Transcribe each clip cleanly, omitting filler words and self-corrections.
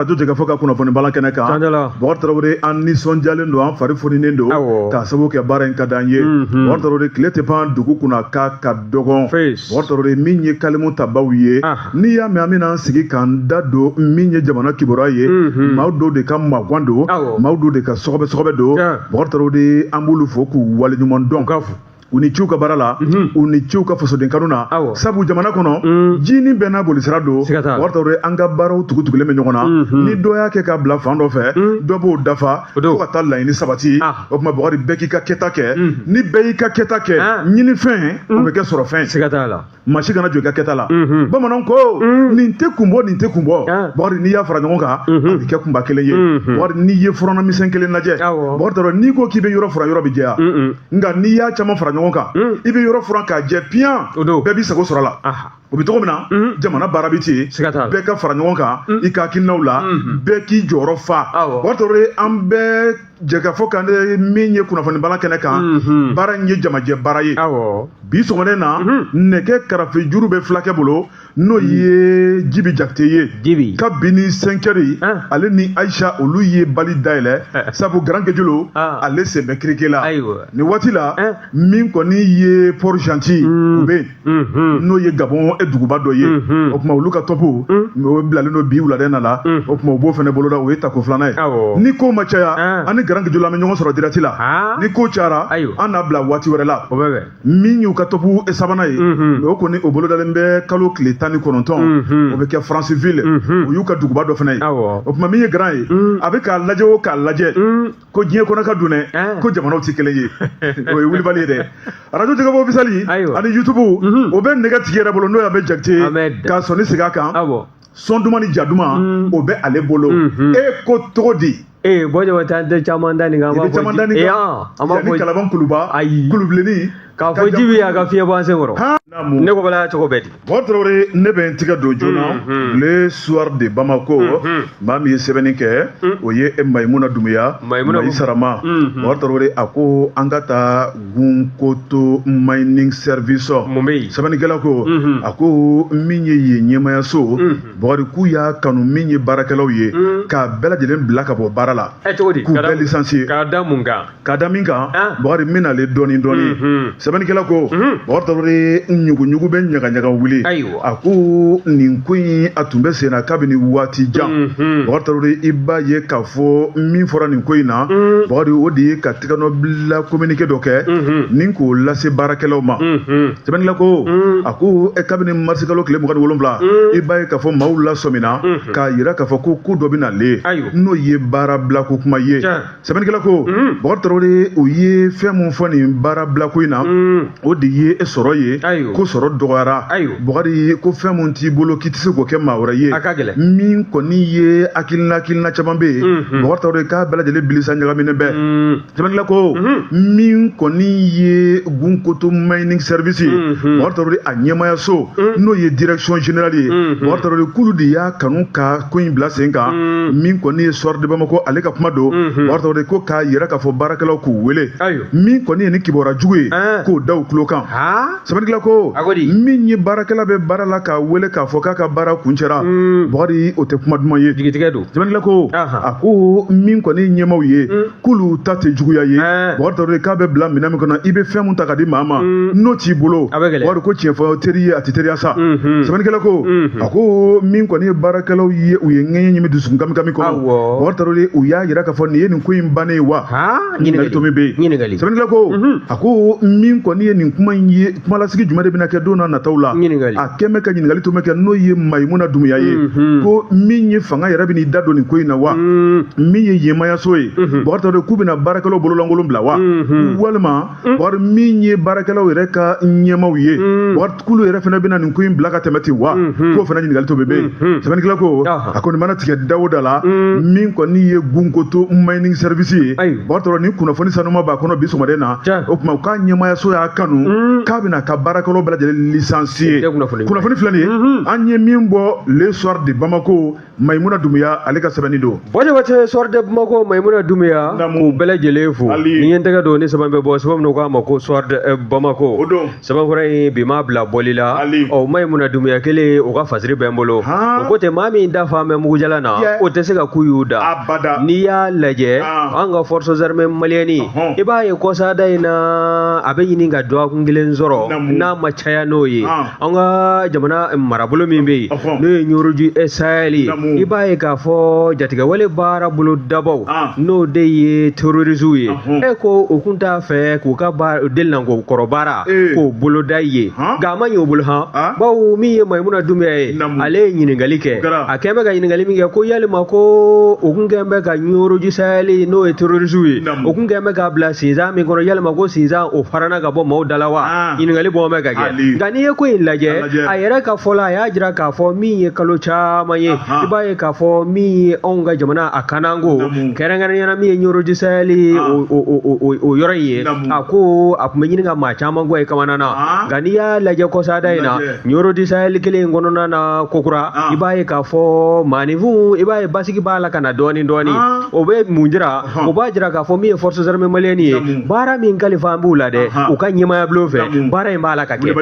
to jega foka kuna foni bala kene ka bortawre an ni sonjalen do an fari foni nendo ka sabo ke bara en kadanye bortawre klete pan dugu kuna ka dogon bortawre minye kalimu tabawiye ni ya me amina sigi kan dado minye jamana kiboraye mawdo de kam magwando mawdo de ka sobe do bortawre ambulu foku wali nyumon don kafu uni ciuka barala uni ciuka fasoden kanuna sabu jamana kono jini bena bolisira do wartawre anga baraw tugutugule me nyogona ni doya ke ka bla fando fe dobo dafa ko ka layni sabati o kuma bogari beki ka ketake ni beyi ka ketake nyini fin o be ke soro fin sigatala machi kana joga ketala bamanan ko ninte kumbo bogari ni ya fara nyoga abi ke kumba kele ye bogari ni ye forona misen kele naje bogari ni ko kibe yoro fara yoro bijeya nga ni ya chama fara ibe yoro furan ka je pian be bi sago soro la o bi to mina jamana barabiti be ka fara ɲɔgɔn kan I ka kinnaw la be ki jɔrɔ fa watore an bɛ jɛka fɔ kan min ye kunnafoni bala kɛnɛ kan baara in ye jamajɛ baara ye bi sɔgɔmada na nɛgɛ karafe juru bɛ fulakɛ bolo n'o ye Jibi Jakite ye ka bi ni 5 heures ale ni Aisha olu ye bali dayɛlɛ sabu Grand Kejolo ale sen bɛ kirike la ni waati la min kɔni ye Port Gentil u bɛ n'o ye Gabon duguba dɔ ye o kuma olu ka topu o bilalen do bi wuladen na la o kuma o b'o fɛnɛ boloda o ye tako filanan ye ni ko ma caya ani Grand Kejolo an bɛ ɲɔgɔn sɔrɔ direct la ni ko cayara an n'a bila waati wɛrɛ la min y'u ka topu sabanan ye mais o kɔni o bolodalen bɛ kalo tile 19 o bɛ kɛ Franceville o y'u ka duguba dɔ fɛnɛ ye o kuma min ye Grand ye a bɛ k'a lajɛ o k'a lajɛ ko diɲɛ kɔnɔ ka dun dɛ ko jamanaw tɛ kelen ye o ye wulibali ye dɛ radio Jɛgɛbɔ officiel ani YouTube o bɛ nɛgɛ tigi yɛrɛ bolo n'o y'a bɛ Jakite k'a sɔnni segin a kan son duman ni ja duman o bɛ ale bolo ko togo di bɔjɔ ta de caman da nin kan ba fɔ an b'a fɔ Kalaban kuluba kulubilenni k'a fɔ Jibi y'a ka fiɲɛ bɔ an senkɔrɔ ne ko bala cogo bɛɛ di Bortawre ne bɛ n tigɛ don joona le soir de Bamako maa min ye sɛbɛnni kɛ o ye Mayimuna Dumuya Mayi Sarama Bortawre a ko an ka taa Gunkoto mining service sɛbɛnnikɛla ko a ko min ye yen ɲɛmayaso Bɔgɔri k'u y'a kanu min ye baarakɛlaw ye k'a bɛɛ lajɛlen bila ka bɔ baara la k'u bɛɛ licencier k'a da min kan Bɔgɔri n bɛna ale dɔɔni sɛbɛnnikɛla ko Bortawre ɲuguɲugu bɛ ɲagaɲaga wuli a ko nin ko in a tun bɛ sen na kabini waati jan Bortawre I b'a ye k'a fɔ min fɔra nin ko in na Bɔgɔri o de ye ka tigɛnɔbila communiqué dɔ kɛ ni k'o lase baarakɛlaw ma sɛbɛnnikɛla ko a ko kabini mars kalo tile 27 I b'a ye k'a fɔ maaw lasɔmina k'a yira k'a fɔ ko dɔ bɛ nalen n'o ye baara bilako kuma ye sɛbɛnnikɛla ko Bortawre o ye fɛn min fɔ nin baara bilako in na o de ye sɔrɔ ye ko sɔrɔ dɔgɔyara Bɔgɔri ko fɛn mun t'i bolo k'i tɛ se k'o kɛ maa wɛrɛ ye min kɔni ye hakilina caman bɛ yen Bortawre k'a bɛɛ lajɛlen bilisa ɲagaminen bɛɛ sɛbɛnnikɛla ko min kɔni ye Gunkoto mining service ye Bortawre a ɲɛmayaso n'o ye direction générale ye Bortawre k'olu de y'a kanu ka ko in bila sen kan min kɔni ye soir de Bamako ale ka kuma don Bortawre ko k'a yira k'a fɔ baarakɛlaw k'u wele min kɔni ye ni kibaruya jugu ye k'o da u tulo kan sɛbɛnnikɛla ko min ye baarakɛla bɛ baara la k'a wele k'a fɔ k'a ka baara kuncɛra Bɔgɔri o tɛ kuma duman ye sɛbɛnnikɛla ko a ko min kɔni ɲɛmaw ye k'olu ta tɛ juguya ye Bortawre k'a bɛ bila minɛn min kɔnɔ I bɛ fɛn min ta ka di maa ma n'o t'i bolo Bɔgɔri ko tiɲɛ fɔ teri ye a tɛ teriya sa sɛbɛnnikɛla ko a ko min kɔni ye baarakɛlaw ye u ye ŋɛɲɛ ɲimi dusukun kami kɔnɔ Bortawre u y'a yira k'a fɔ nin ye nin ko in bannen ye wa ɲininkali to min bɛ yen sɛbɛnnikɛla ko a ko min kɔni ye nin kuma in ye kumalasigi jumɛn de bɛna kɛ don n'a nataw la a kɛn bɛ ka ɲininkali to min kɛ n'o ye Mayimuna Dumuya ye ko min ye fanga yɛrɛ bɛ n'i da don nin ko in na wa min ye yenmayaso ye Bortawre k'u bɛna baarakɛlaw bololankolon bila wa walima Bɔgɔri min ye baarakɛlaw yɛrɛ ka ɲɛmaw ye Bɔgɔri k'olu yɛrɛ fana bɛna nin ko in bila ka tɛmɛ ten wa k'o fana ɲininkali to bɛ yen sɛbɛnnikɛla ko a kɔni mana tigɛ da o da la min kɔni ye Gunkoto mining service ye Bortawre ni kunnafoni sanuma b'a kɔnɔ bi sɔgɔmada in na o kuma u ka ɲɛmayaso y'a kanu k'a bɛna ka baarakɛlaw lamɛnbaaw bɛɛ lajɛlen licencié kunnafoni filɛ nin ye an ye min bɔ le soir de Bamako Maïmouna Doumbouya ale ka sɛbɛnni don Boje soir de Bamako Maïmouna Doumbouya k'u bɛɛ lajɛlen fo ni ye n tɛgɛ don ni sɛbɛn bɛ bɔ sɛbɛn min k'a ma ko soir de Bamako o don sɛbɛn fɔra in bi ma bila bɔli la Maïmouna Doumbouya kelen o ka fasiri bɛ n bolo o ko tɛ maa min dafa mɛ mugujalan na o tɛ se ka ku y'u da n'i y'a lajɛ an ka forces armées maliennes i b'a ye kɔsada in na a bɛ ɲini ka dɔgɔkun kelen sɔrɔ n'a ma caya n'o ye an ka jamana marabolo min bɛ yen n'o ye Ɲoroji Sahel i b'a ye k'a fɔ jatigɛwale baara bolo dabaw n'o de ye terroristes ye ko o kun t'a fɛ k'u ka delilanko kɔrɔbaara k'o boloda i ye nka a ma ɲɛ o bolo bawo min ye Maïmouna Doumbouya ye ale ye ɲininkali kɛ a kɛn bɛ ka ɲininkali min kɛ ko yalima ko o kun kɛn bɛ ka Ɲoroji Sahel n'o ye terroristes ye o kun kɛn bɛ k'a bila sinsan min kɔnɔ yalima ko sinsan o farana ka bɔ maaw da la wa ɲininkali bɔ mɛ ka kɛ nka n'i ye ko in lajɛ a yɛrɛ ka fɔ la a y'a jira k'a fɔ min ye kalo caman ye i b'a ye k'a fɔ min ye anw ka jamana a kananko kɛrɛnkɛrɛnyana min ye Ɲoroji Sahel o yɔrɔ in ye a ko a tun bɛ ɲini ka maa caman kɔ ye kamana na nka n'i y'a lajɛ kɔsada in na Ɲoroji Sahel kelen in kɔnɔna na kokura i b'a ye k'a fɔ maanifin i b'a ye basigi b'a la ka na dɔɔni o bɛ mun jira o b'a jira k'a fɔ min ye forces armées maliennes ye baara min kalifa an b'u la dɛ u ka ɲɛmaya bulon fɛ baara in b'a la ka kɛ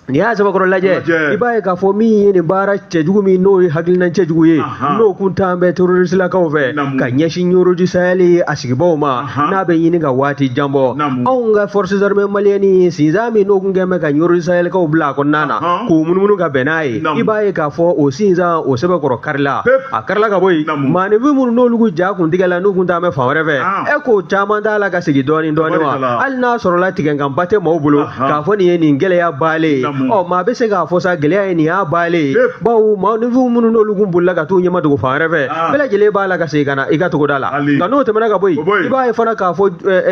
n'i y'a sɛbɛkɔrɔ lajɛ i b'a ye k'a fɔ min ye nin baara cɛjugu min n'o ye hakilina cɛjugu ye n'o kun t'an bɛ terroristelakaw fɛ ka ɲɛsin Ɲoroji Sahel a sigibaw ma n'a bɛ ɲini ka waati jan bɔ anw ka forces armées maliennes sinsan min n'o kun kɛn bɛ ka Ɲoroji Sahelkaw bila a kɔnɔna na k'o munumunu ka bɛn n'a ye i b'a ye k'a fɔ o sinsan o sɛbɛkɔrɔ karila a karila ka bɔ yen maanifin minnu n'olu ja kun tigɛ la n'u kun t'an bɛ fan wɛrɛ fɛ k'o caman t'a la ka segin dɔɔni wa hali n'a sɔrɔla tigɛnkanba tɛ maaw bolo k'a fɔ nin ye nin gɛlɛya baalen ye maa bɛ se k'a fɔ sa gɛlɛya ye nin y'a baalen ye bawo maanifin minnu n'olu kun bolila ka t'u ɲɛma dogo fan wɛrɛ fɛ bɛɛ lajɛlen b'a la ka segin ka na i ka togoda la nka n'o tɛmɛna ka bɔ yen i b'a ye fana k'a fɔ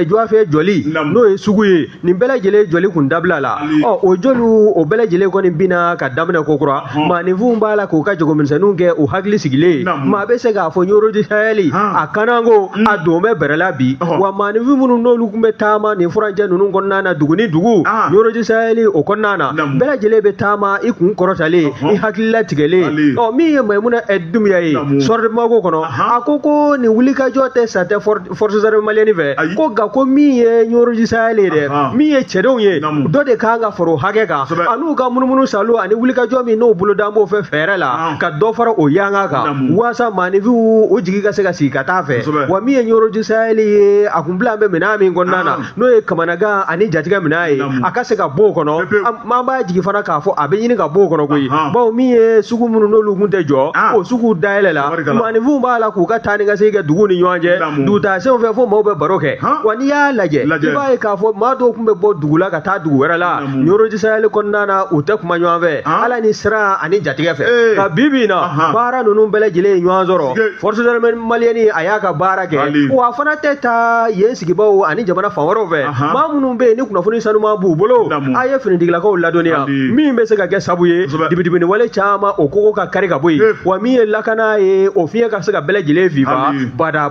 Juwafɛ jɔli n'o ye sugu ye nin bɛɛ lajɛlen jɔli kun dabila la o jɔliw o bɛɛ lajɛlen kɔni bina ka daminɛ kokura maanifinw b'a la k'u ka jagomisɛnninw kɛ u hakili sigilen maa bɛ se k'a fɔ Ɲoroji Sahel a kananko a don bɛ bɛrɛla bi wa maanifin minnu n'olu kun bɛ taama nin furancɛ ninnu kɔnɔna na dugu ni dugu Ɲoroji Sahel o kɔnɔna na bɛɛ lajɛlen bɛ taama i kun kɔrɔtalen i hakilila tigɛlen min ye Maïmouna Doumbouya ye soir de Bamako kɔnɔ a ko nin wulikajɔ tɛ sa tɛ forces armées maliennes fɛ ko nka ko min ye Ɲoroji Sahel ye dɛ min ye cɛdenw ye dɔ de kan ka fara o hakɛ kan an'u ka munumunu salo ani wulikajɔ min n'o bolo d'an b'o fɛ fɛɛrɛ la ka dɔ fara o yanga kan waasa maanifinw o jigi ka se ka sigi ka taa fɛ wa min ye Ɲoroji Sahel ye a kun bila an bɛ minɛn min kɔnɔna na n'o ye kamanagan ani jatigɛ minɛn ye a ka se ka bɔ o kɔnɔ an b'a jigi fana k'a fɔ a bɛ ɲini ka bɔ o kɔnɔ koyi bawo min ye sugu minnu n'olu kun tɛ jɔ o sugu dayɛlɛ la maanifinw b'a la k'u ka taa ni ka segin kɛ duguw ni ɲɔgɔn cɛ dugutaasenw fɛ fo maaw bɛ baro kɛ wa n'i y'a lajɛ i b'a ye k'a fɔ maa dɔw kun bɛ bɔ dugu la ka taa dugu wɛrɛ la Ɲoroji Sahel kɔnɔna na u tɛ kuma ɲɔgɔn fɛ ala ni sira ani jatigɛ fɛ nka bi bi in na baara ninnu bɛɛ lajɛlen ye ɲɔgɔn sɔrɔ forces armées maliennes a y'a ka baara kɛ wa a fana tɛ taa yen sigibaw ani jamana fan wɛrɛw fɛ maa minnu bɛ yen ni kunnafoni sanuman b'u bolo a ye finitigilakaw ladɔnniya min bɛ se ka kɛ sabu ye dibidibini wale caman o kogo ka kari ka bɔ yen wa min ye lakana ye o fiɲɛ ka se ka bɛɛ lajɛlen fifa bada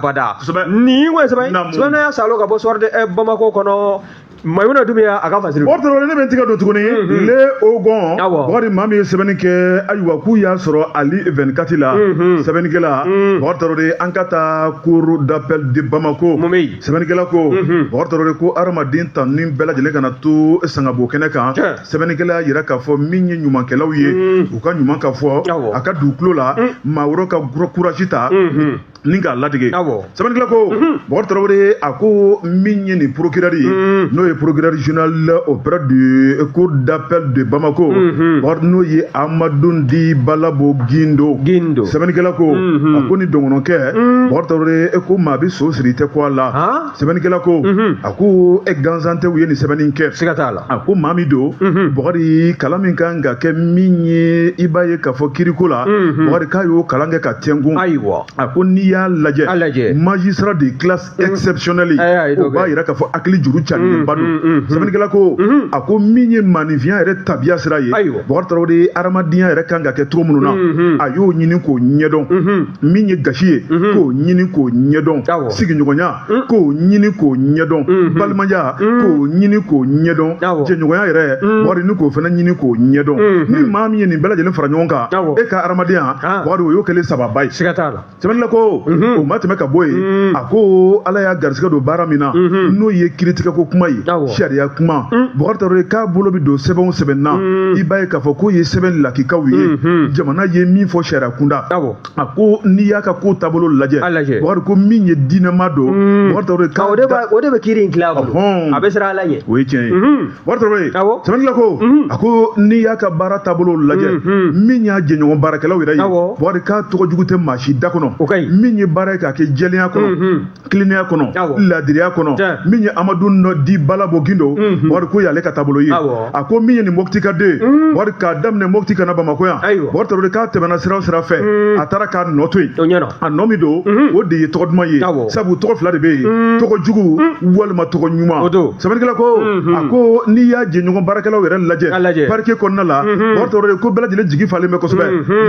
nin ko sɛbɛn y'a salo ka bɔ soir de Bamako kɔnɔ Maïmouna Doumbouya a ka fasiri o tɔrɔ ne bɛ tigɛ don tuguni le Ogon bakari maa min ye sɛbɛnni kɛ ayiwa k'u y'a sɔrɔ Ali 24 la sɛbɛnnikɛla bakari tɔrɔ de an ka taa cour d'appel de Bamako sɛbɛnnikɛla ko bakari tɔrɔ de ko hadamaden tanni bɛɛ lajɛlen kana to sangabo kɛnɛ kan sɛbɛnnikɛla yɛrɛ k'a fɔ min ye ɲumankɛlaw ye u ka ɲuman ka fɔ a ka dugu tulo la maa wɛrɛw ka courage ta ni k'a latigɛ sɛbɛnnikɛla ko bakari tɔrɔ de a ko min ye nin procureur ye n'o ye procureur général auprès du cour d'appel de Bamako n'o ye Amadou Ndi Balabo Gindo sɛbɛnnikɛla ko a ko ni dɔngɔnɔkɛ bakari tɔrɔ de ko maa bɛ so siri tɛ ko a la sɛbɛnnikɛla ko a ko gansan tɛ u ye nin sɛbɛnni kɛ siga t'a la a ko maa min don bakari kalan min kan ka kɛ min ye i b'a ye k'a fɔ kiriko la bakari k'a y'o kalan kɛ ka tɛngun ayiwa a ko n'i y'a lajɛ magistrat de classe exceptionnelle o b'a yira k'a fɔ hakili juru carilenba don sɛbɛnnikɛla ko a ko min ye maanifinya yɛrɛ tabiya sira ye Bubakari Tarawele ye adamadenya yɛrɛ kan ka kɛ cogo minnu na a y'o ɲini k'o ɲɛdɔn min ye gasi ye k'o ɲini k'o ɲɛdɔn sigiɲɔgɔnya k'o ɲini k'o ɲɛdɔn balimaya k'o ɲini k'o ɲɛdɔn jɛɲɔgɔnya yɛrɛ Bubakari ni k'o fana ɲini k'o ɲɛdɔn ni maa min ye nin bɛɛ lajɛlen fara ɲɔgɔn kan e ka adamadenya Bubakari o y'o kɛlen sababa ye sɛbɛnnikɛla ko o ma tɛmɛ ka bɔ yen a ko Ala y'a garisɛgɛ don baara min na n'o ye kiiritigɛko kuma ye sariya kuma Bubakari Tarawele k'a bolo bɛ don sɛbɛn o sɛbɛn na i b'a ye k'a fɔ k'o ye sɛbɛn lakikaw ye jamana ye min fɔ sariya kunda a ko n'i y'a ka ko taabolo lajɛ Bubakari ko min ye diinɛma don Bubakari Tarawele o de bɛ kiiri in tila a bolo a bɛ siran Ala ɲɛ o ye tiɲɛ ye Bubakari Tarawele sɛbɛnnikɛla ko a ko n'i y'a ka baara taabolo lajɛ min y'a jɛɲɔgɔn baarakɛlaw yɛrɛ ye Bubakari k'a tɔgɔ jugu tɛ maa si da kɔnɔ min ye baara ye k'a kɛ jɛlenya kɔnɔ kilennenya kɔnɔ laadiriya kɔnɔ min ye Amadu Nɔdi Balabo Gindo Bubakari ko y'ale ka taabolo ye a ko min ye nin Mopti ka den Bubakari k'a daminɛ Mopti ka na Bamakɔ yan Bubakari Tarawele k'a tɛmɛna sira o sira fɛ a taara k'a nɔ to yen a nɔ min don o de ye tɔgɔ duman ye sabu tɔgɔ fila de bɛ yen tɔgɔ jugu walima tɔgɔ ɲuman sɛbɛnnikɛla ko a ko n'i y'a jɛɲɔgɔn baarakɛlaw yɛrɛ lajɛ parquet kɔnɔna la Bubakari Tarawele ko bɛɛ lajɛlen jigi falen bɛ kosɛbɛ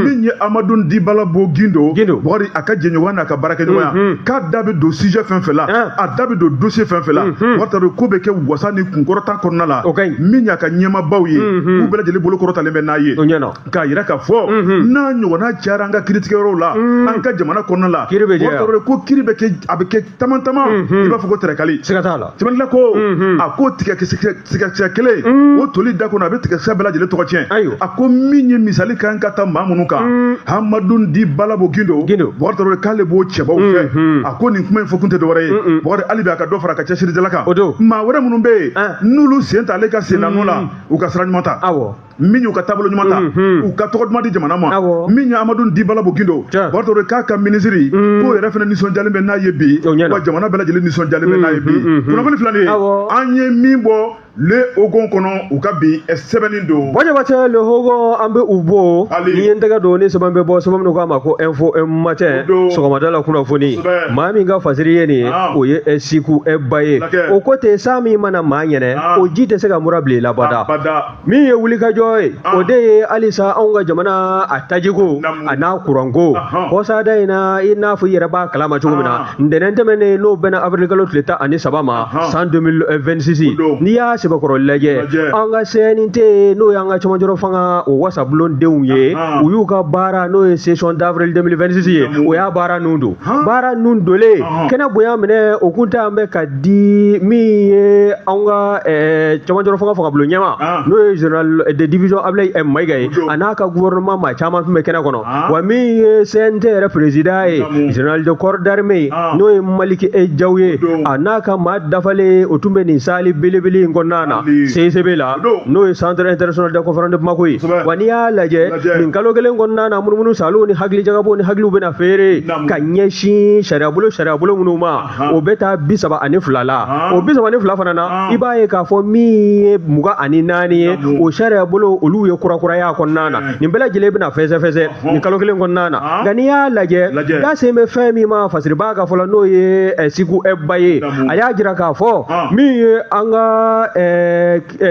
min ye Amadu Nɔdi Balabo Gindo Bubakari a ka jɛɲɔgɔn n'a ka baarakɛɲɔgɔnya k'a da bɛ don sujet fɛn fɛn la a da bɛ don dossier fɛn fɛn la Bubakari Tarawele ko bɛ kɛ wasa ni kunkɔrɔta kɔnɔna la min y'a ka ɲɛmaabaw ye k'u bɛɛ lajɛlen bolo kɔrɔtalen bɛ n'a ye k'a yira k'a fɔ n'a ɲɔgɔnna cayara an ka kiiritigɛyɔrɔw la an ka jamana kɔnɔna la Bubakari Tarawele ko kiiri bɛ kɛ a bɛ kɛ taman taman i b'a fɔ ko tɛrɛkali sɛbɛnnikɛla ko a ko tigɛkisɛ kelen o toli da kɔnɔ a bɛ tigɛkisɛ bɛɛ lajɛlen tɔgɔ tiɲɛ a ko min ye misali kan ka ta maa minnu kan Amadu Nɔdi Balabo Gindo Bubakari Tarawele k'ale b'o cɛbaw fɛ a ko nin kuma in fɔ kun tɛ dɔwɛrɛ ye Bubakari hali bi a ka dɔ fara a ka cɛsirijala kan maa wɛrɛ minnu bɛ yen n'olu sen ta ale ka sen naanu la u ka sira ɲuman ta min y'u ka taabolo ɲuman ta u ka tɔgɔ duman di jamana ma min ye Amadu Nɔdi Balabo Gindo Bubakari Tarawele k'a ka minisiri k'o yɛrɛ fana nisɔndiyalen bɛ n'a ye bi wa jamana bɛɛ lajɛlen nisɔndiyalen bɛ n'a ye bi kunnafoni filanin an ye min bɔ le Ogon kɔnɔ u ka bi sɛbɛnni don Wajabatɛ le Ogon an bɛ u bo ni ye n tɛgɛ don ni sɛbɛn bɛ bɔ sɛbɛn minnu k'a ma ko info matin sɔgɔmada la kunnafoni maa min ka fasiri ye nin ye o ye Siku ba ye o ko ten sa min mana maa ɲɛnɛ o ji tɛ se ka mura bilen labada min ye wulikajɔ ye o de ye halisa anw ka jamana a tajiko a n'a kuranko kɔsada in na i n'a fɔ i yɛrɛ b'a kalama cogo min na ntɛnɛn tɛmɛnen n'o bɛnna avril kalo tile 13 ma san 2026 n'i y'a sɛbɛkɔrɔ lajɛ an ka CNT n'o y'an ka cɛmancɛrɔ fanga o wasabulon denw ye u y'u ka baara n'o ye session d'avril 2026 ye o y'a baara nun don baara nun dolen kɛnɛ bonya minɛ o kun tɛ an bɛ ka di min ye an ka cɛmancɛrɔ fanga fangabulon ɲɛma n'o ye général de division Ablaye Mayiga ye a n'a ka gouvernement maa caman tun bɛ kɛnɛ kɔnɔ wa min ye CNT yɛrɛ président ye général de corps d'armée n'o ye Maliki Jaw ye a n'a ka maa dafalen o tun bɛ nin saali belebele in kɔnɔ na CCB la n'o ye centre international de conférence de Bamako ye wa n'i y'a lajɛ nin kalo kelen kɔnɔna na munumunu salo ni hakili jagabo ni hakiliw bɛna feere ka ɲɛsin sariya bolo minnu ma o bɛ taa 32 la o 32 fana na i b'a ye k'a fɔ min ye 24 ye o sariya bolo olu ye kurakuraya kɔnɔna na nin bɛɛ lajɛlen bɛna fɛsɛfɛsɛ nin kalo kelen kɔnɔna na nka n'i y'a lajɛ da sen bɛ fɛn min ma fasiribaa ka fɔlɔ n'o ye Siku ba ye a y'a jira k'a fɔ min ye an ka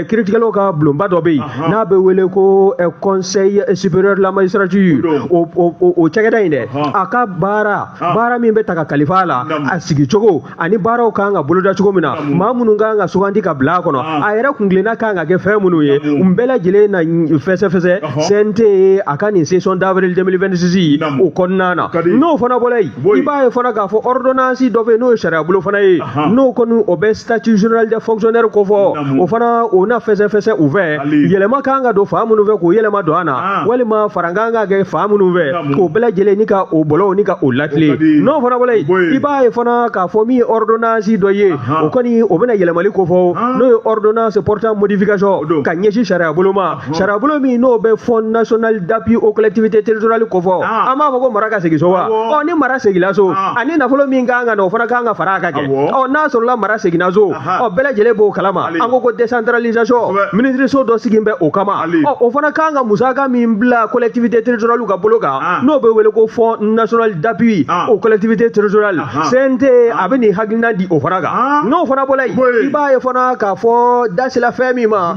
kiiritigɛlaw ka bulonba dɔ bɛ yen n'a bɛ wele ko conseil supérieur de la magistrature o cakɛda in dɛ a ka baara min bɛ ta ka kalifa a la a sigi cogo ani baaraw kan ka boloda cogo min na maa minnu kan ka suganti ka bila a kɔnɔ a yɛrɛ kuntilenna kan ka kɛ fɛn minnu ye n bɛɛ lajɛlen na fɛsɛfɛsɛ CNT a ka nin session d'avril 2026 o kɔnɔna na n'o fana bɔra yen i b'a ye fana k'a fɔ ordonnance dɔ bɛ yen n'o ye sariya bolo fana ye n'o kɔni o bɛ statut général des fonctionnaires ko fɔ o fana o na fɛsɛfɛsɛ u fɛ yɛlɛma kan ka don fa minnu fɛ k'o yɛlɛma don an na walima fara kan ka kɛ fa minnu fɛ k'o bɛɛ lajɛlen ni ka o bɔlɔw ni ka o latile n'o fana bɔra yen i b'a ye fana k'a fɔ min ye ordonnance dɔ ye o kɔni o bɛna yɛlɛmali ko fɔ n'o ye ordonnance portant modification ka ɲɛsin sariya bolo ma sariya bolo min n'o bɛ fond national d'appui aux collectivités territoriales ko fɔ an b'a fɔ ko mara ka segin so wa ni mara seginna so ani nafolo min kan ka na o fana kan ka fara a ka kɛ n'a sɔrɔla mara seginna so bɛɛ lajɛlen b'o kalama an n'an ko décentralisation ministre so dɔ sigi bɛ o kama o fana kan ka musaka min bila collectivité territoriale ka bolo kan n'o bɛ wele ko fonds national d'appui aux collectivités territoriales CNT a bɛ nin hakilina di o fana kan n'o fana bɔra yen i b'a ye fana k'a fɔ dasila fɛn min ma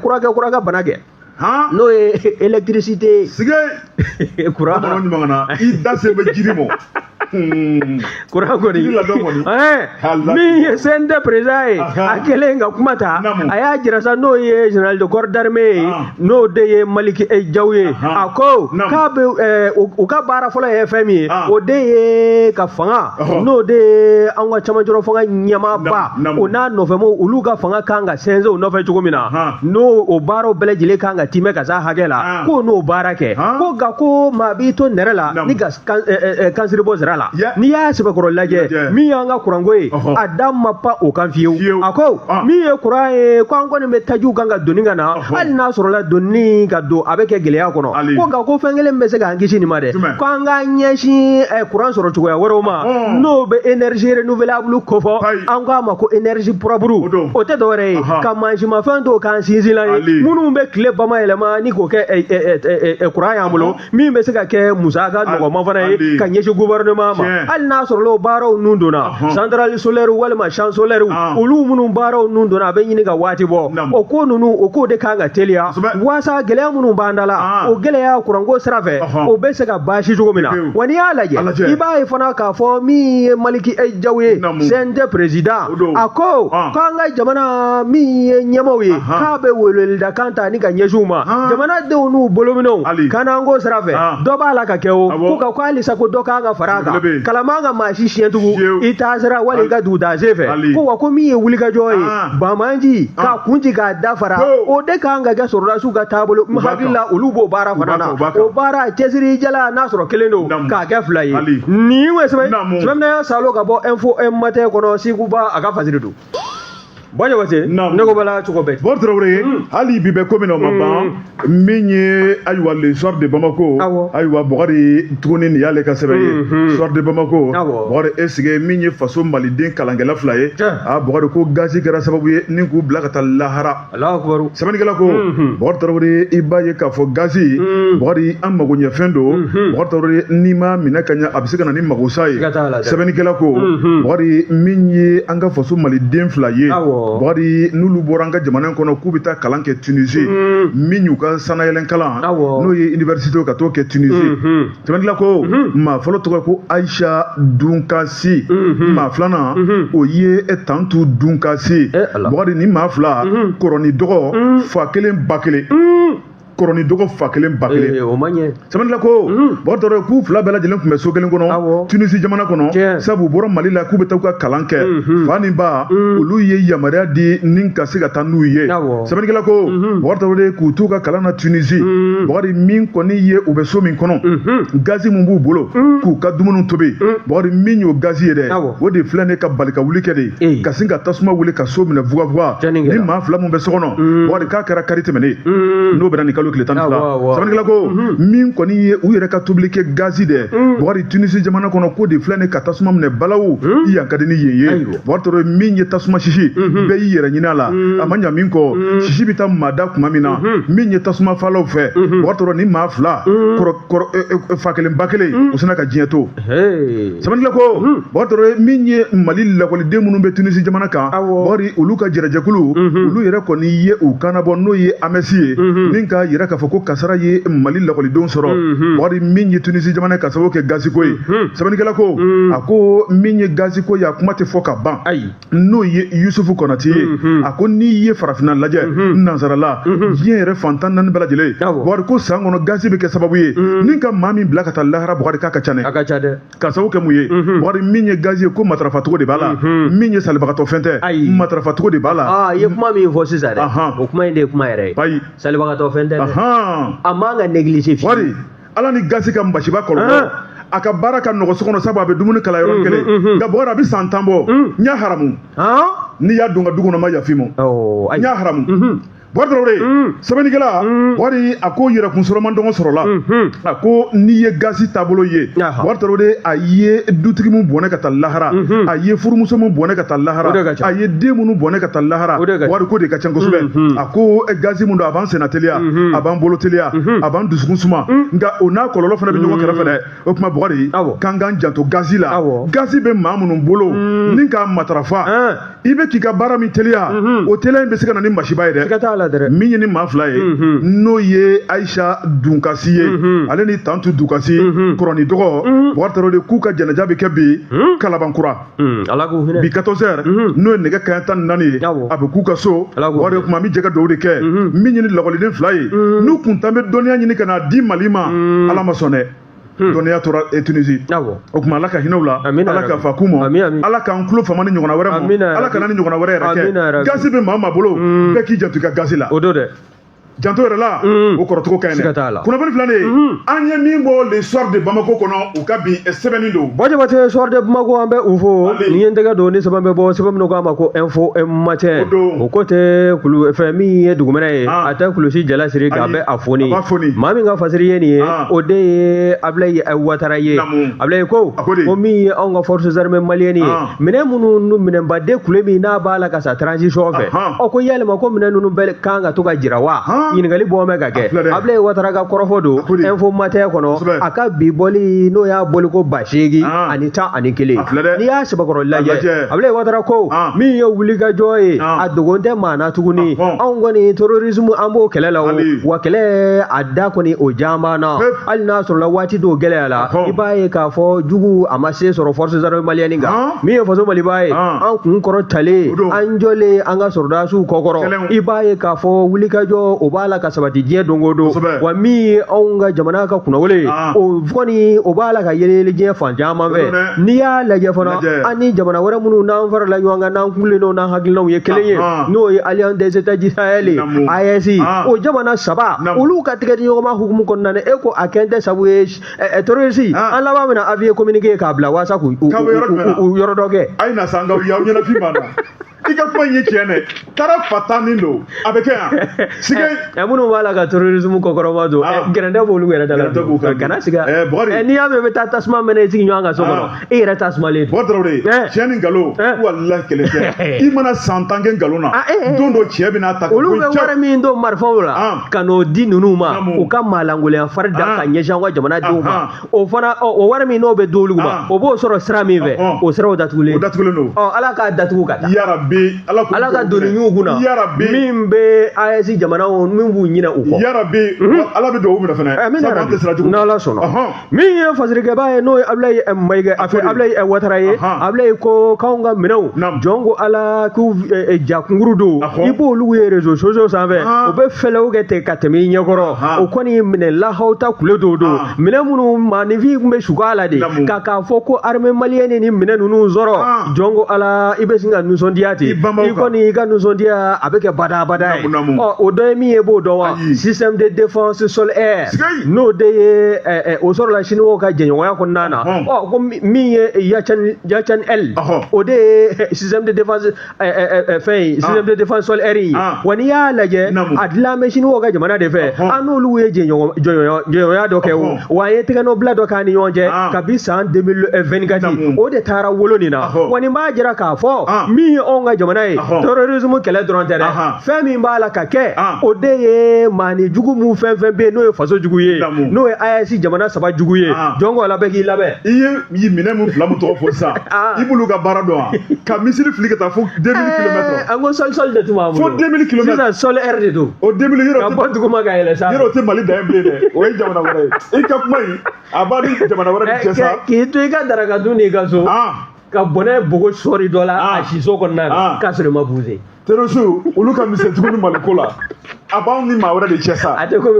kurakɛ bana kɛ n'o ye électricité courant i da se bɛ jiri mɔ courant kɔni min ye CNT président ye a kɛlen ka kuma ta a y'a jira sa n'o ye général de corps d'armée ye n'o de ye Maliki Jaw ye a ko k'a bɛ u ka baara fɔlɔ ye fɛn min ye o de ye ka fanga n'o de ye an ka camancɛla fanga ɲɛmaaba o n'a nɔfɛmɔgɔw olu ka fanga kan ka sɛnsɛn o nɔfɛ cogo min na n'o o baaraw bɛɛ lajɛlen kan ka timɛ ka se hakɛ la ko n'o baara kɛ ko nka ko maa b'i to nɛrɛ la ni ka kansiri bɔ sira la n'i y'a sɛbɛkɔrɔ lajɛ min y'an ka kuranko ye a da ma pan o kan fiyewu a ko min ye kuran ye ko an kɔni bɛ tajiw kan ka donni ka na hali n'a sɔrɔla donni ka don a bɛ kɛ gɛlɛya kɔnɔ ko nka ko fɛn kelen bɛ se k'an kisi nin ma dɛ ko an ka ɲɛsin kuran sɔrɔ cogoya wɛrɛw ma n'o bɛ énergie renouvelable kofɔ an k'a ma ko énergie propre o tɛ dɔwɛrɛ ye ka mansimafɛn dɔw k'an sinsinla ye minnu bɛ tile bamayɛlɛma ni k'o kɛ kuran y'an bolo min bɛ se ka kɛ musaka nɔgɔma fana ye ka ɲɛsin gouvernement ma hali n'a sɔrɔ o baaraw nun donna centrale solaire walima champ solaire olu minnu baaraw nun donna a bɛ ɲini ka waati bɔ o ko ninnu o ko de kan ka teliya waasa gɛlɛya minnu b'an da la o gɛlɛya kuranko sira fɛ o bɛ se ka baasi cogo min na wa n'i y'a lajɛ i b'a ye fana k'a fɔ min ye Maliki Jaw ye CNT président a ko k'an ka jamana min ye ɲɛmaw ye k'a bɛ weleweleda kan ta ni ka ɲɛsin u ma jamanadenw n'u bolominɛw kan'an ko sira fɛ dɔ b'a la ka kɛ o ko ka halisa ko dɔ kan ka fara a kan kalama ka maa si siɲɛ tugun i taasira wali i ka dugutaa sen fɛ ko wa ko min ye wulikajɔ ye Bamanji k'a kunci k'a dafara o de kan ka kɛ sɔrɔdasiw ka taabolo n hakili la olu b'o baara fana na o baara cɛsiri jala n'a sɔrɔ kelen don k'a kɛ fila ye nin ye sɛbɛnna Salo ka bɔ info matin kɔnɔ Sekuba a ka fasiri don Bɔjɔwase ne ko bala cogo bɛɛ bon Traoré hali bi bɛ ko min na o ma ban min ye ayiwa le soir de Bamako ayiwa Bɔgɔri tuguni nin y'ale ka sɛbɛn ye soir de Bamako Bɔgɔri est ce que min ye faso maliden kalankɛla fila ye Bɔgɔri ko gazi kɛra sababu ye ni k'u bila ka taa lahara sɛbɛnnikɛla ko Bɔgɔri Traoré i b'a ye k'a fɔ gazi Bɔgɔri an magoɲɛfɛn don Bɔgɔri Traoré n'i ma minɛ ka ɲɛ a bɛ se ka na ni magosa ye sɛbɛnnikɛla ko Bɔgɔri min ye an ka faso maliden fila ye Bɔgɔri n'olu bɔra an ka jamana in kɔnɔ k'u bɛ taa kalan kɛ Tunisie min y'u ka sanayɛlɛn kalan n'o ye université ka t'o kɛ Tunisie sɛbɛnnikɛla ko maa fɔlɔ tɔgɔ ko Aisha Dunkasi maa filanan o ye Tantu Dunkasi Bɔgɔri ni maa fila kɔrɔni dɔgɔ fa kelen ba kelen kɔrɔni dɔgɔ fa kelen ba kelen o man ɲɛ sɛbɛnnikɛla ko Bɔgɔri Traoré k'u fila bɛɛ lajɛlen tun bɛ so kelen kɔnɔ Tunisie jamana kɔnɔ sabu bɔra Mali la k'u bɛ taa u ka kalan kɛ fa ni ba olu ye yamaruya di ni ka se ka taa n'u ye sɛbɛnnikɛla ko Bɔgɔri Traoré k'u t'u ka kalan na Tunisie Bɔgɔri min kɔni ye u bɛ so min kɔnɔ gazi min b'u bolo k'u ka dumuni tobi Bɔgɔri min y'o gazi ye dɛ o de filɛ ne ka bali ka wuli kɛ de ka sin ka tasuma wuli ka so minɛ vugavuga ni maa fila min bɛ so kɔnɔ Bɔgɔri k'a kɛra kari tɛmɛnen n'o bɛna ni kalo tile 12 sɛbɛnnikɛla ko min kɔni ye u yɛrɛ ka tobili kɛ gazi dɛ Bɔgɔri Tunisie jamana kɔnɔ ko de filɛ ne ka tasuma minɛ balawu i yan ka di ni yen ye Bɔgɔri Traoré min ye tasuma sisi bɛɛ y'i yɛrɛ ɲini a la a ma ɲa min kɔ sisi bɛ taa maa da tuma min na min ye tasuma falaw fɛ Bɔgɔri Traoré ni maa fila fa kelen ba kelen o sina ka diɲɛ to sɛbɛnnikɛla ko Bɔgɔri Traoré min ye Mali lakɔliden minnu bɛ Tunisie jamana kan Bɔgɔri olu ka jɛrɛjɛkulu olu yɛrɛ kɔni ye u kanabɔ n'o ye AMS ye min ka yɛrɛ k'a fɔ ko kasara ye Mali lakɔlidenw sɔrɔ Bɔgɔri min ye Tunisie jamana ka sababu kɛ gaziko ye sɛbɛnnikɛla ko a ko min ye gaziko ye a kuma tɛ fɔ ka ban n'o ye Yusufu Konate ye a ko n'i ye farafinna lajɛ nansarala diɲɛ yɛrɛ fantan naani bɛɛ lajɛlen Bɔgɔri ko san kɔnɔ gazi bɛ kɛ sababu ye ni ka maa min bila ka taa lahara Bɔgɔri k'a ka ca dɛ ka sababu kɛ mun ye Bɔgɔri min ye gazi ye ko matarafacogo de b'a la min ye salibagatɔ fɛn tɛ matarafacogo de b'a la i ye kuma min fɔ sisan dɛ o kuma in de ye kuma yɛrɛ ye salibagatɔ fɛn tɛ a man ka négliger Bɔgɔri ala ni gazi ka basiba kɔlɔlɔ a ka baara ka nɔgɔ so kɔnɔ sabu a bɛ dumuni kala yɔrɔ kelen nka Bɔgɔri a bɛ san 10 bɔ n y'a haramu n'i y'a dun ka du kɔnɔ ma yafi ma n y'a haramu bɔdɔrɔre sɛbɛnnikɛla wari a ko yɛrɛ kun sɔrɔman dɔgɔ sɔrɔla a ko n'i ye gazi taabolo ye bɔdɔrɔre a ye dutigi min bɔnɛ ka taa lahara a ye furumuso min bɔnɛ ka taa lahara a ye den minnu bɔnɛ ka taa lahara wari ko de ka ca kosɛbɛ a ko gazi min don a b'an senna teliya a b'an bolo teliya a b'an dusukun suma nka o n'a kɔlɔlɔ fana bɛ ɲɔgɔn kɛrɛfɛ dɛ o tuma Bɔgɔri k'an k'an janto gazi la gazi bɛ maa minnu bolo ni k'a matarafa i bɛ k'i ka baara min teliya o teliya in bɛ se ka na ni masiba ye dɛ min ye ni maa fila ye n'o ye Ayisa Dunkasi ye ale ni Tantu Dunkasi kɔrɔni dɔgɔ Bɔgɔri de k'u ka jɛnɛja bɛ kɛ bi Kalabankura bi 14h n'o ye nɛgɛ kanɲɛ 14 ye a bɛ k'u ka so Bɔgɔri o tuma an bɛ jɛ ka dugawu de kɛ min ye ni lakɔliden fila ye n'u kun tan bɛ dɔnniya ɲini ka na di Mali ma Ala ma sɔn dɛ dɔnniya tora Tunisie o tuma Ala ka hinɛw la Ala ka fa k'u ma Ala k'an tulo fama ni ɲɔgɔnna wɛrɛ ma Ala kana ni ɲɔgɔnna wɛrɛ yɛrɛ kɛ gazi bɛ maa maa bolo bɛɛ k'i janto i ka gazi la janto yɛrɛ la o kɔrɔcogo ka ɲi dɛ kunnafoni filanan an ye min bɔ l'histoire de Bamako kɔnɔ u ka bi sɛbɛnni don Jabate histoire de Bamako an bɛ u fo ni ye n tɛgɛ don ni sɛbɛn bɛ bɔ sɛbɛn min k'a ma ko info matin o ko tɛ fɛn min ye dugumɛnɛ ye a tɛ kulusi jalasiri k'a bɛ a foni maa min ka fasiri ye nin ye o de ye Abilaye Ouattara ye Abilaye ko min ye anw ka forces armées maliennes ye minɛn minnu minɛnbaden kule min n'a b'a la ka sa transition fɛ ko yalima ko minɛn ninnu bɛɛ kan ka to ka jira wa ɲininkali bɔn bɛ ka kɛ Abilaye Ouattara ka kɔrɔfɔ don info matin kɔnɔ a ka bi bɔli n'o y'a bɔli ko 8,000 ani 11 n'i y'a sɛbɛkɔrɔ lajɛ Abilaye Ouattara ko min ye wulikajɔ ye a dogon tɛ maa na tuguni anw kɔni terrorisme an b'o kɛlɛ la o wa kɛlɛ a da kɔni o jama na hali n'a sɔrɔla waati dɔw gɛlɛya la i b'a ye k'a fɔ jugu a ma se sɔrɔ forces armées maliennes kan min ye faso Maliba ye an kun kɔrɔ talen an jɔlen an ka sɔrɔdasiw kɔkɔrɔ i b'a ye k'a fɔ wulikajɔ o b'a la ka sabati diɲɛ don o don wa min ye anw ka jamana ka kunnawolo o kɔni o b'a la ka yɛlɛyɛlɛ diɲɛ fan caman fɛ n'i y'a lajɛ fana an ni jamana wɛrɛ minnu n'an farala ɲɔgɔn kan n'an kulen n'o n'an hakilinaw ye kelen ye n'o ye Alliance des États du Sahel AES o jamana saba olu ka tigɛ di ɲɔgɔnma hukumu kɔnɔna na e ko a kɛn tɛ sabu ye terroriste an laban min na avion communiqué k'a bila walasa k'u yɔrɔ dɔ kɛ a ye na san y'aw ɲɛnafin banna i ka kuma in ye tiɲɛ dɛ taara fatanin don a bɛ kɛ yan sige minnu b'a la ka terrorisme kɔkɔrɔma don gɛrɛndɛ b'olu yɛrɛ da la kana siga n'i y'a mɛn i bɛ taa tasuma mɛnɛ i sigi ɲɔgɔn kan so kɔnɔ e yɛrɛ tasumalen don Bɔgɔri tiɲɛ ni nkalon walahi kɛlɛ tɛ i mana san 10 kɛ nkalon na don dɔ tiɲɛ bɛna ta olu bɛ wari min don marifaw la ka n'o di ninnu ma u ka malankolenya fari da ka ɲɛsin an ka jamanadenw ma o fana o wari min n'o bɛ di olu ma o b'o sɔrɔ sira min fɛ o siraw datugulen don Ala k'a datugu ka taa Ala ka doni ɲugu kunna min bɛ AES jamanaw min b'u ɲinɛ u kɔ yarabi Ala bɛ dugawu minɛ fana n'Ala sɔnna min ye fasirikɛba ye n'o ye Abilaye Ouattara ye Abilaye ko k'anw ka minɛnw jɔn ko Ala k'u jakunguru don i b'olu ye réseaux sociaux sanfɛ o bɛ fɛlɛw kɛ ten ka tɛmɛ i ɲɛkɔrɔ o kɔni minɛ lahaw ta kule dɔw don minɛn minnu maanifin tun bɛ suga a la de k'a fɔ ko armée malienne ni minɛn ninnu sɔrɔ jɔn ko Ala i bɛ sin ka nisɔndiya ten i kɔni i ka nisɔndiya a bɛ kɛ badabada ye o dɔ ye min ye b'o dɔn wa système de défense sol air n'o de ye o sɔrɔla siniwaw ka jɛɲɔgɔnya kɔnɔna na ko min ye Yachan L o de ye système de défense système de défense sol air ye wa n'i y'a lajɛ a dilan bɛ siniwaw ka jamana de fɛ an n'olu ye jɛɲɔgɔnya dɔ kɛ o wa an ye tɛgɛnɔbila dɔ k'an ni ɲɔgɔn cɛ kabi san 2024 o de taara wolo nin na wa nin b'a jira k'a fɔ min ye anw ka jamana ye terrorisme kɛlɛ dɔrɔn tɛ dɛ fɛn min b'a la ka kɛ o de ye maani jugu min fɛn fɛn bɛ yen n'o ye faso jugu ye n'o ye AES jamana saba jugu ye jɔn ko Ala bɛɛ k'i labɛn i ye minɛn min fila min tɔgɔ fɔ sisan i b'olu ka baara dɔn wa ka misiri fili ka taa fo 2000 km an ko sol de tun b'an bolo fo 2000 km sisan sol air de don o 2000 yɔrɔ ka bɔ duguma ka yɛlɛ sanfɛ yɔrɔ o tɛ Mali dan ye bilen dɛ o ye jamana wɛrɛ ye i ka kuma in a b'a ni jamana wɛrɛ de cɛ sa k'i to i ka daraka dun n'i ka so ka bɔnɛ bogo sɔri dɔ la a siso kɔnɔna na k'a sɔrɔ i ma buuse terroriste olu ka misɛn tuguni Maliko la a b'anw ni maa wɛrɛ de cɛ sa. A tɛ komi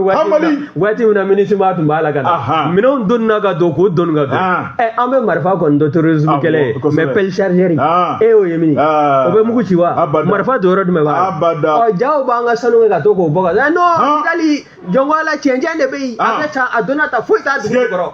waati min na MINUSMA tun b'a la ka na. Minɛnw donna ka don k'o donni ka don. An bɛ marifa kɔni dɔn terrorisme kɛlɛ mais pelle chargeur e y'o ye min? O bɛ mugu ci wa? Marifa don yɔrɔ jumɛn b'a la? Jaw b'an ka sanu kɛ ka to k'o bɔ ka non Kidali jɔnko ala cɛncɛn de bɛ yen a bɛ taa a donna ta foyi t'a dugu kɔrɔ.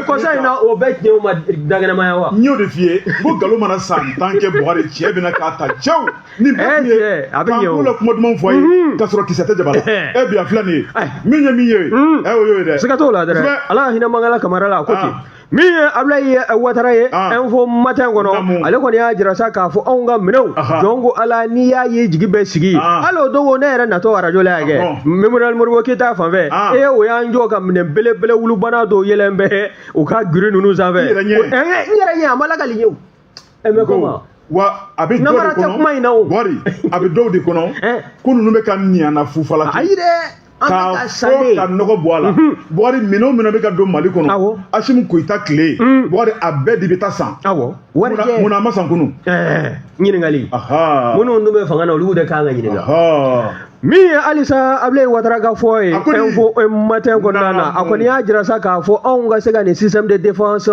Kɔsa in na o bɛɛ tiɲɛw ma dagɛnɛmaya wa? N y'o de f'i ye ko nkalon mana san tan kɛ Buhari cɛ bɛna k'a ta cɛw ni bɛɛ tun ye k'an k'u la kuma duman fɔ a ye k'a sɔrɔ kisɛ tɛ jaba la bi a filɛ nin ye min ye min ye o y'o ye dɛ. Siga t'o la dɛ Ala hinɛ Mangala Kamara la a ko ten. Min ye Abdoulaye Ouattara ye info matin kɔnɔ ale kɔni y'a jira sa k'a fɔ anw ka minɛnw jɔn ko Ala n'i y'a ye jigi bɛ sigi hali o don ne yɛrɛ natɔ radio la yan kɛ Memorial Modibo Keyita fanfɛ o y'an jɔ ka minɛn belebele wulubana dɔw yɛlɛn bɛ u ka giri ninnu sanfɛ n yɛrɛ ɲɛ a ma lagali ye o mais comment wa a bɛ dɔw de kɔnɔ Buhari a bɛ dɔw de kɔnɔ ko ninnu bɛ ka ɲana fufala ayi dɛ k'a fɔ ka nɔgɔ bɔ a la Buhari minɛnw minnu bɛ ka don Mali kɔnɔ Asimu Koyita tile Buhari a bɛɛ de bɛ taa san munna a ma san kunu ɲininkali minnu dun bɛ fanga na olu de kan ka ɲininka min ye halisa Abdoulaye Ouattara ka fɔ ye info matin kɔnɔna na a kɔni y'a jira sa k'a fɔ anw ka se ka nin système de défense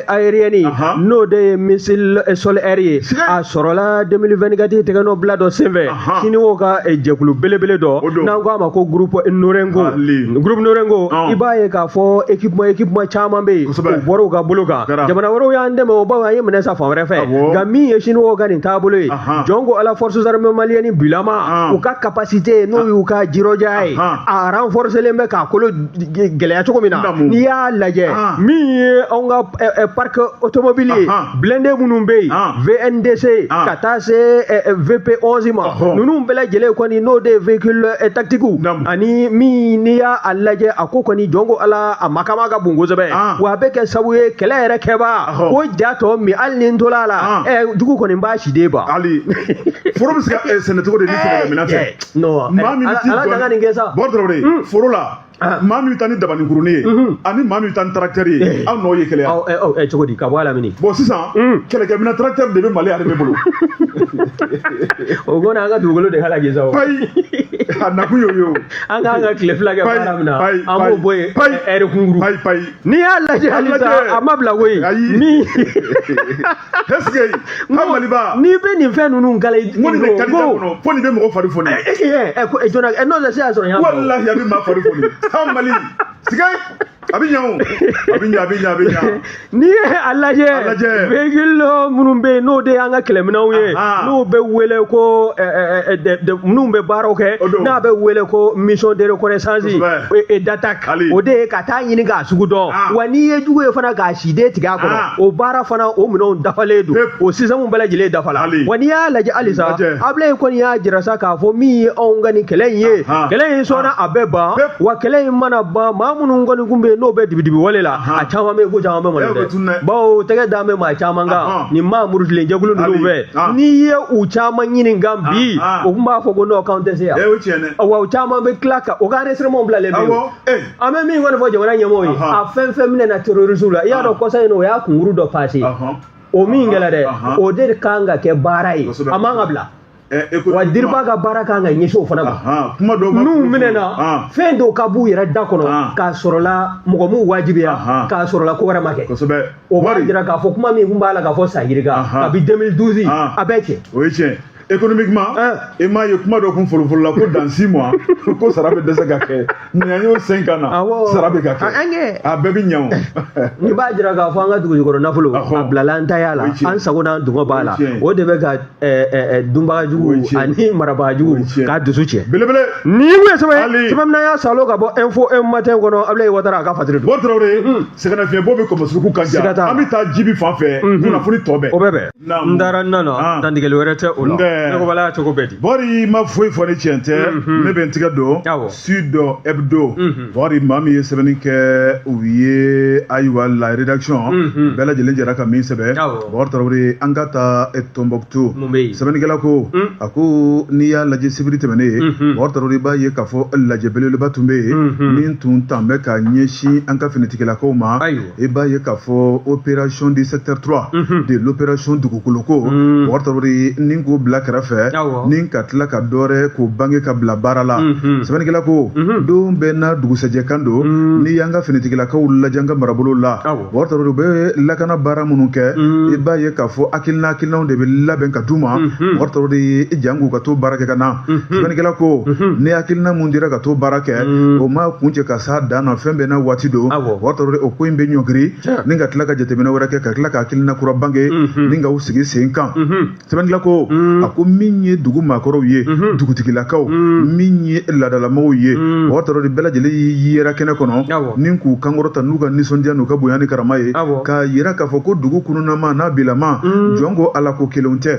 aérienne n'o de ye missile sol-air ye a sɔrɔla 2024 tɛgɛ nɔ bila dɔ senfɛ sini o ka jɛkulu belebele dɔ n'an k'a ma ko groupe Norengo i b'a ye k'a fɔ équipement caman bɛ yen o bɔra u ka bolo kan jamana wɛrɛw y'an dɛmɛ o bawo an ye minɛ sa fan wɛrɛ fɛ nka min ye siniwaw ka nin taabolo ye jɔn ko ala forces armées maliennes bilama u ka capacité n'o y'u ka jirɔja ye a renforcelen bɛ k'a kolo gɛlɛya cogo min na n'i y'a lajɛ min ye anw ka parc automobile ye blindé minnu bɛ yen VNDC ka taa se VP11 ma ninnu bɛɛ lajɛlen kɔni n'o de ye véhicule tactique ani min n'i y'a lajɛ a ko kɔni jɔn ko ala a makama ka bon kosɛbɛ wa a bɛ kɛ sababu ye kɛlɛ yɛrɛ kɛba ko ja tɔ min hali ni n tola la dugu kɔni b'a siden ban hali foro bɛ se ka sɛnɛ cogo de ni sɛnɛkɛminɛn tɛ non ala daga nin kɛ sa bɔrɔtɔrɔ foro la maa min bɛ taa ni dabaninkurunin ye ani maa min bɛ taa ni tracteur ye aw n'o ye kɛlɛ ya cogo di ka bɔ a la mini bon sisan kɛlɛkɛminɛn tracteur de bɛ Mali armée bolo o kɔni an ka dugukolo de halaki sa o a nakun y'o ye o an k'an ka tile fila kɛ baara min na an b'o bɔ yen ɛri kunkuru n'i y'a lajɛ halisa a ma bila koyi min est-ce que an Maliba n'i bɛ nin fɛn ninnu kala i ko nin bɛ qualité kɔnɔ fo nin bɛ mɔgɔ fari foni jɔna n'o tɛ se y'a sɔrɔ n y'a fɔ walahi a bɛ maa fari foni an Mali siga a bɛ ɲɛ o a bɛ ɲɛ n'i ye a lajɛ véhicule minnu bɛ yen n'o de y'an ka kɛlɛminɛnw ye n'u bɛ wele ko minnu bɛ baaraw kɛ n'a bɛ wele ko mission de reconnaissance et d'attaque o de ye ka taa ɲini k'a sugu dɔn wa n'i ye jugu ye fana k'a siden tigɛ a kɔnɔ o baara fana o minɛnw dafalen don o système bɛɛ lajɛlen dafala wa n'i y'a lajɛ halisa Abdoulaye kɔni y'a jira sa k'a fɔ min ye anw ka nin kɛlɛ in ye kɛlɛ in sɔnna a bɛ ban wa kɛlɛ in mana ban maa minnu kɔni kun bɛ yen n'o bɛ dibidibi wale la a caman bɛ ko caman bɛ Mali dɛ bawo tɛgɛ d'an bɛ maa caman kan nin maa murutilen jɛkulu ninnu fɛ n'i ye u caman ɲini kan bi o tun b'a fɔ ko n'o k'anw tɛ se yan wa u caman bɛ tila ka o ka enregistrement bilalen bɛ yen an bɛ min kɔni fɔ jamana ɲɛmɔgɔw ye a fɛn fɛn minɛ na terroristes la i y'a dɔn kɔsa in o y'a kunkuru dɔ passé o min kɛra dɛ o de kan ka kɛ baara ye a man ka bila wa Diriba ka baara kan ka ɲɛsin o fana ma n'u minɛna fɛn dɔw ka b'u yɛrɛ da kɔnɔ k'a sɔrɔla mɔgɔ m'u wajibiya k'a sɔrɔla ko wɛrɛ ma kɛ o b'a jira k'a fɔ kuma min kun b'a la k'a fɔ san yirika kabi 2012 a bɛɛ cɛ o ye tiɲɛ économiquement e m'a ye kuma dɔ kun folofolo la ko dans 6 mois ko sara bɛ dɛsɛ ka kɛ nin an y'o 5 ans na sara bɛ ka kɛ a bɛɛ bɛ ɲɛ o ni b'a jira k'a fɔ an ka dugujukɔrɔ nafolo a bilala an taya la an sago n'an dungɔ b'a la o de bɛ ka dunbagajugu ani marabagajugu k'a dusu cɛ belebele ni ye sɛbɛn min y'a salo ka bɔ info matin kɔnɔ Abdoulaye Ouattara a ka fatiri don Tarawele sɛgɛnnafiɲɛbɔ bɛ kɔmɔsuruku ka jan an bɛ taa jibi fan fɛ kunnafoni tɔ bɛɛ o bɛɛ bɛn n dara n nana dantigɛli wɛrɛ tɛ o la Bori ma foyi fɔ ni tiɲɛ tɛ ne bɛ n tigɛ don Sud Hebdo Bori maa min ye sɛbɛnni kɛ u ye ayiwa la rédaction bɛɛ lajɛlen jɛra ka min sɛbɛn Bori Tarawele an ka taa Tombouctou sɛbɛnnikɛla ko a ko n'i y'a lajɛ sibiri tɛmɛnen ye Bori Tarawele b'a ye k'a fɔ lajɛ belebeleba tun bɛ yen min tun tan bɛ ka ɲɛsin an ka finitigilakaw ma i b'a ye k'a fɔ opération du secteur 3 de l'opération dugukoloko Bori Tarawele ni k'o bila kɛrɛfɛ ni ka tila ka dɔɔrɛ k'o bange ka bila baara la sɛbɛnnikɛla ko don bɛɛ n'a dugusɛjɛ kan don ni y'an ka finitigilakaw lajɛ an ka marabolo la o tɔrɔ u bɛ lakana baara minnu kɛ i b'a ye k'a fɔ hakilinaw de bɛ labɛn ka d'u ma o tɔrɔ de ye jango ka to baara kɛ ka na sɛbɛnnikɛla ko ni hakilina mun dira ka to baara kɛ o ma kun cɛ ka s'a dan na fɛn bɛɛ na waati don o tɔrɔ de o ko in bɛ ɲɔgiri ni ka tila ka jateminɛ wɛrɛ kɛ ka tila ka hakilina kura bange ni ka u sigi sen kan sɛbɛnnikɛla ko a ko min ye dugu maakɔrɔw ye dugutigilakaw min ye laadalamɔgɔw ye o tɔrɔ de bɛɛ lajɛlen y'i yɛrɛ kɛnɛ kɔnɔ ni k'u kankɔrɔta n'u ka nisɔndiya n'u ka bonya ni karama ye k'a yira k'a fɔ ko dugu kunnama n'a bilama jɔn ko ala ko kelenw tɛ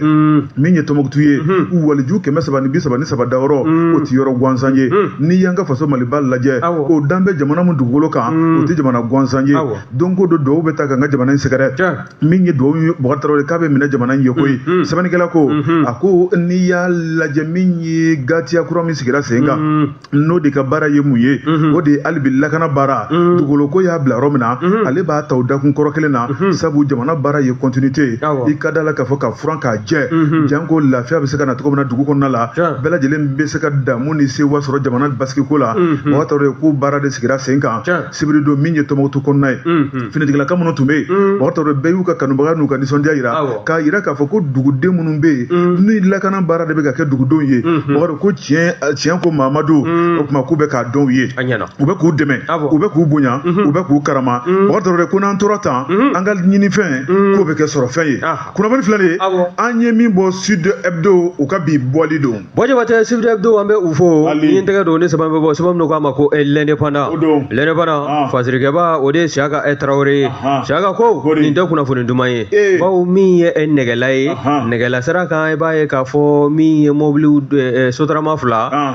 min ye Tɔnbukutu ye waliju 333 dayɔrɔ o tɛ yɔrɔ gansan ye n'i y'an ka faso Maliba lajɛ o dan bɛ jamana min dugukolo kan o tɛ jamana gansan ye don ko don duwawu bɛ taa ka n ka jamana in sɛgɛrɛ min ye duwawu ye Bubakari Tarawele k'a bɛ minɛ jamana in ye koyi sɛbɛnnikɛla ko a ko n'i y'a lajɛ min ye gatiya kura min sigira sen kan n'o de ka baara ye mun ye o de ye hali bi lakana baara dugukolo ko y'a bila yɔrɔ min na ale b'a ta o dakun kɔrɔ kelen na sabu jamana baara ye continuité i ka da la k'a fɔ ka furan k'a jɛ janko lafiya bɛ se ka na cogo min na dugu kɔnɔna la bɛɛ lajɛlen bɛ se ka damu ni sewa sɔrɔ jamana basigi ko la o tɔrɔ ye ko baara de sigira sen kan sibiri don min ye Tɔnbukutu kɔnɔna ye finitigilaka minnu tun bɛ yen o tɔrɔ bɛɛ y'u ka kanubaga n'u ka nisɔndiya yira k'a yira k'a fɔ ko duguden minnu bɛ yen ni lakana baara de bɛ ka kɛ dugudenw ye o ko tiɲɛ ko Mamadu o tuma k'u bɛ k'a dɔn u ye u bɛ k'u dɛmɛ u bɛ k'u bonya u bɛ k'u karama o tɔrɔ de ko n'an tora tan an ka ɲinifɛn k'o bɛ kɛ sɔrɔ fɛn ye kunnafoni filɛ de an ye min bɔ Sud Hebdo u ka bi bɔli don Jabatɛ Sud Hebdo an bɛ u fo ni n tɛgɛ don ne sɛbɛn bɛ bɔ sɛbɛn min k'a ma ko l'indépendant fasirikɛba o de ye Siyaka Tarawele Siyaka ko nin tɛ kunnafoni duman ye bawo min ye nɛgɛla ye nɛgɛla sira kan i b'a ye k'a fɔ min ye mobili sotarama 2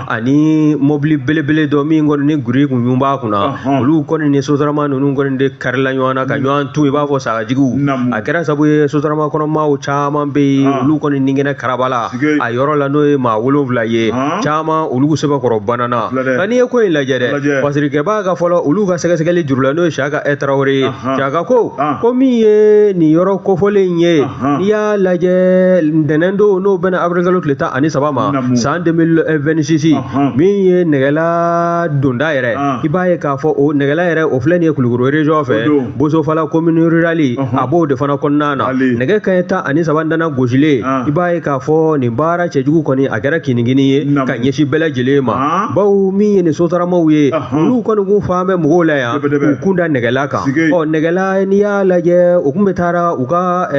ani mobili belebele dɔ min kɔni ni guri kun ɲun b'a kunna olu kɔni ni sotarama ninnu kɔni de karila ɲɔgɔn na ka ɲɔgɔn tun i b'a fɔ sagajigiw a kɛra sabu ye sotarama kɔnɔ maaw caman bɛ yen olu kɔni ninkɛnɛ karabala a yɔrɔ la n'o ye maa 7 ye caman olu sɛbɛkɔrɔ banana nka n'i ye ko in lajɛ dɛ fasirikɛba ka fɔlɔ olu ka sɛgɛsɛgɛli juru la n'o ye Siyaka Tarawele ye Siyaka ko min ye nin yɔrɔ kofɔlen ye n'i y'a lajɛ ntɛnɛn don n'o bɛna avril tile 13 ma san 2026 min ye nɛgɛla donda yɛrɛ i b'a ye k'a fɔ o nɛgɛla yɛrɛ o filɛ nin ye Kulukoro région fɛ Bosofala commune rurale a b'o de fana kɔnɔna na nɛgɛ kanɲɛ 13 dana gosilen i b'a ye k'a fɔ nin baara cɛjugu kɔni a kɛra kinigini ye ka ɲɛsin bɛɛ lajɛlen ma bawo min ye nin sotaramaw ye olu kɔni kun fan bɛ mɔgɔw la yan u kun da nɛgɛla kan nɛgɛla n'i y'a lajɛ o kun bɛ taara u ka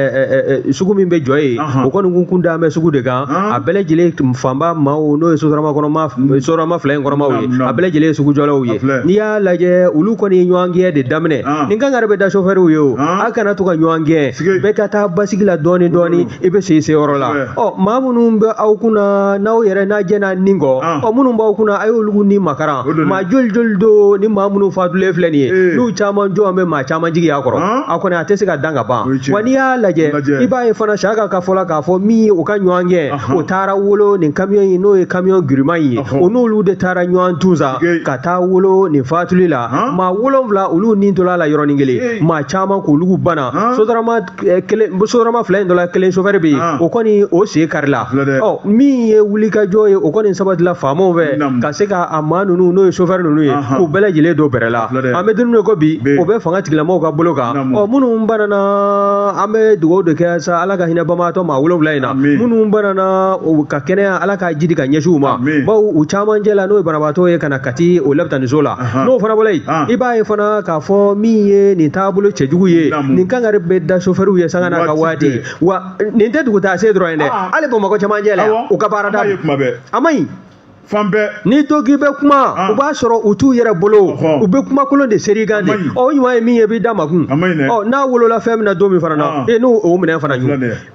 sugu min bɛ jɔ ye o kɔni kun da bɛ sugu de kan a bɛɛ lajɛlen fanba maaw n'o ye sotarama 2 in kɔnɔmaw ye a bɛɛ lajɛlen ye sugujɔlaw ye n'i y'a lajɛ olu kɔni ye ɲɔgɔn gɛn de daminɛ nin kan ka bɛ da chauffeur ye o a kana to ka ɲɔgɔn gɛn bɛɛ ka taa basigi la dɔɔni dɔɔni i bɛ se yɔrɔ la maa minnu bɛ aw kunna n'aw yɛrɛ n'a jɛna nin kɔ minnu b'aw kunna a y'olu ni makaran maa joli don ni maa minnu fatulen filɛ nin ye n'u caman jɔn bɛ maa caman jigi a kɔrɔ a kɔni a tɛ se ka dan ka ban wa n'i y'a lajɛ i b'a ye fana Siyaka ka fɔla k'a fɔ min ye o ka ɲɔgɔn gɛn o taara wolo nin camion in n'o ye camion giriman ye o n'olu de taara ɲɔgɔn tunsa ka taa wolo nin fatuli la maa 7 olu nin tola la yɔrɔnin kelen maa caman k'olu bana sotarama 2 in dɔ la kelen chauffeur bɛ yen o kɔni o sen karila min ye wulikajɔ ye o kɔni sabatila faamaw fɛ ka se ka maa ninnu n'o ye chauffeur ninnu ye k'u bɛɛ lajɛlen don bɛrɛ la an bɛ dumuni ko bi o bɛ fanga tigilamɔgɔw ka bolo kan minnu banana an bɛ dugawu de kɛ sa Ala ka hinɛ bamaatɔ maa 7 in na minnu banana ka kɛnɛya Ala ka jidi ka ɲɛsin u ma bawo u caman cɛ la n'o ye banabaatɔ ye ka na kati o labitaniso la n'o fana bɔla yen i b'a ye fana k'a fɔ min ye nin taabolo cɛjugu ye nin kan ka bɛ da chauffeur ye sanga n'a ka waati wa nin tɛ dugu taa se dɔrɔn ye dɛ hali Bamakɔ cɛmancɛ la u ka baara da a ma ɲi n'i to k'i bɛ kuma u b'a sɔrɔ u t'u yɛrɛ bolo u bɛ kuma kolon de seri kan de o ɲuman ye min ye b'i da ma kun n'a wolola fɛn min na don min fana na n'o minɛ fana ɲu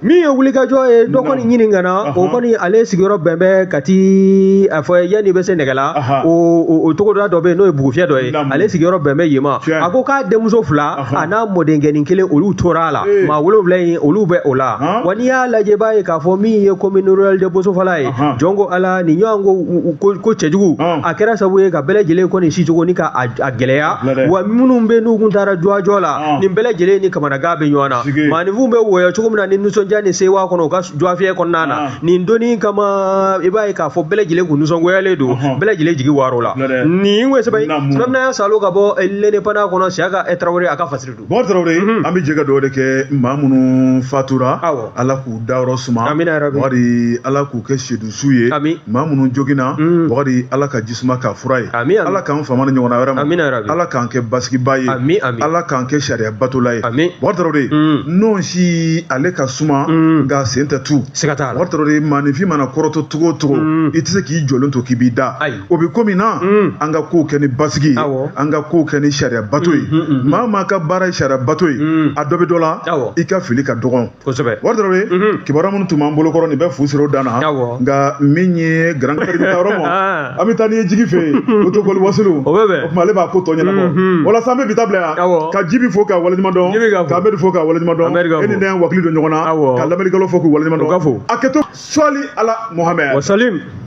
min ye wulikajɔ ye dɔ kɔni ɲini ka na o kɔni ale sigiyɔrɔ bɛn bɛ Kati a fɔ yanni bɛ se nɛgɛla o togoda dɔ bɛ yen n'o ye bugufiyɛ dɔ ye ale sigiyɔrɔ bɛn bɛ yen ma a ko k'a denmuso 2 a n'a mɔdenkɛnin 1 olu tora a la maa 7 in olu bɛ o la wa n'i y'a lajɛ b'a ye k'a fɔ min ye commune rurale de Bosofala ye jɔn ko Ala nin ɲɔgɔn ko ko cɛjugu a kɛra sabu ye ka bɛɛ lajɛlen kɔni sicogo ni ka a gɛlɛya wa minnu bɛ n'u kun taara jɔ la nin bɛɛ lajɛlen ni kamanagan bɛ ɲɔgɔn na maaninfinw bɛ wɔyɔ cogo min na ni nisɔndiya ni sewa kɔnɔ u ka jɔfiyɛ kɔnɔna na nin donni kama i b'a ye k'a fɔ bɛɛ lajɛlen kun nisɔngoyalen don bɛɛ lajɛlen jigi waro la nin ye sɛbɛn salo ka bɔ lenepana kɔnɔ Siaka Tarawele a ka fasiri don bon Tarawele an bɛ jɛ ka dugawu de kɛ maa minnu fatura Ala k'u dayɔrɔ suma wari Ala k'u kɛ sedusu ye maa minnu joginna wari Ala ka jisuma k'a fura ye Ala k'an fama ni ɲɔgɔnna wɛrɛ ma Ala k'an kɛ basigiba ye Ala k'an kɛ sariya batola ye bon Tarawele n'o si ale ka suma nka sen tɛ tu bon Tarawele maaninfin mana kɔrɔtɔ cogo o cogo i tɛ se k'i jɔlen to k'i b'i da o bɛ komi na an ka kow kɛ ni basigi ye an ka kow kɛ ni sariya bato ye maa maa ka baara ye sariya bato ye a dɔ bɛ dɔ la i ka fili ka dɔgɔn bon Tarawele kibaruya minnu tun b'an bolokɔrɔ nin bɛ fu siri o dan na nka min ye grand père bɛ taa yɔrɔ ma an bɛ taa n'i ye jigi fɛ yen o to boli wasilu o tuma ale b'a ko tɔ ɲɛnabɔ walasa an bɛ bi taa bila yan ka Jibi fo k'a waleɲuman dɔn ka Amɛdi fo k'a waleɲuman dɔn e ni ne ye wakili don ɲɔgɔn na ka lamɛnnikɛlaw fo k'u waleɲuman dɔn a kɛtɔ sɔli Ala Muhamɛd